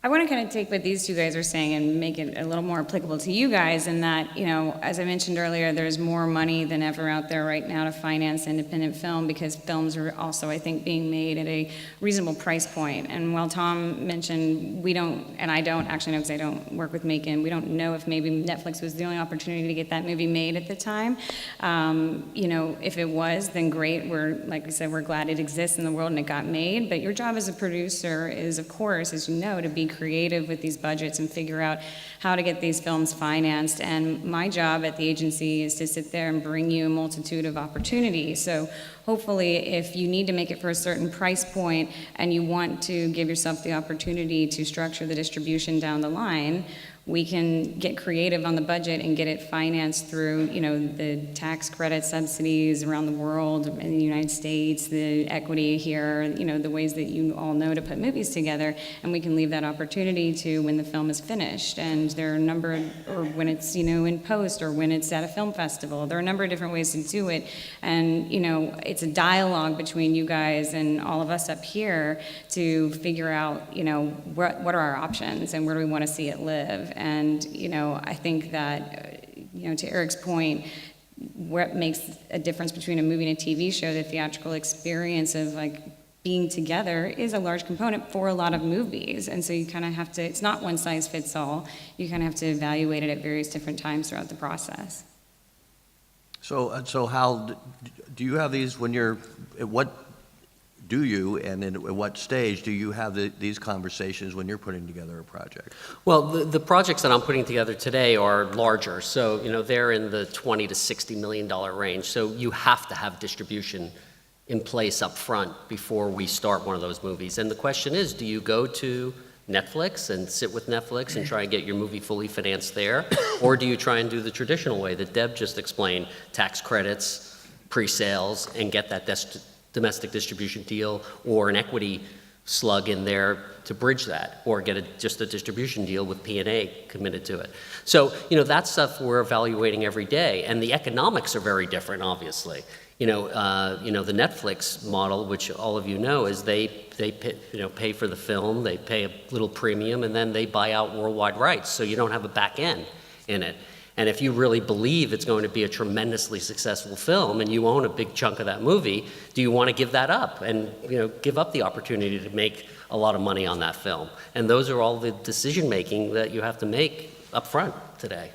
I want to kind of take what these two guys are saying and make it a little more applicable to you guys in that, as I mentioned earlier, there's more money than ever out there right now to finance independent film because films are also, I think, being made at a reasonable price point. And while Tom mentioned we don't, and I don't actually know because I don't work with Macon, we don't know if maybe Netflix was the only opportunity to get that movie made at the time. If it was, then great. Like we said, we're glad it exists in the world and it got made. But your job as a producer is, of course, as you know, to be creative with these budgets and figure out how to get these films financed. And my job at the agency is to sit there and bring you a multitude of opportunities. So hopefully, if you need to make it for a certain price point and you want to give yourself the opportunity to structure the distribution down the line, we can get creative on the budget and get it financed through, the tax credit subsidies around the world, in the United States, the equity here, the ways that you all know to put movies together, and we can leave that opportunity to when the film is finished. And there are a number, or when it's, in post, or when it's at a film festival. There are a number of different ways to do it, and, it's a dialogue between you guys and all of us up here to figure out, what are our options and where do we want to see it live. And, I think that, to Eric's point, what makes a difference between a movie and a TV show, the theatrical experience of being together is a large component for a lot of movies. And so you kind of have to, it's not one size fits all. You kind of have to evaluate it at various different times throughout the process. So how, do you have these when you're, at what do you, and at what stage do you have these conversations when you're putting together a project? Well, the projects that I'm putting together today are larger. So, they're in the $20 to $60 million range. So you have to have distribution in place up front before we start one of those movies. And the question is, do you go to Netflix and sit with Netflix and try and get your movie fully financed there? Or do you try and do the traditional way that Deb just explained, tax credits, pre-sales, and get that domestic distribution deal or an equity slug in there to bridge that, or get just a distribution deal with P&A committed to it. So, that stuff we're evaluating every day, and the economics are very different, obviously. The Netflix model, which all of you know, is they pay for the film, they pay a little premium, and then they buy out worldwide rights, so you don't have a back end in it. And if you really believe it's going to be a tremendously successful film and you own a big chunk of that movie, do you want to give that up and give up the opportunity to make a lot of money on that film? And those are all the decision making that you have to make up front today.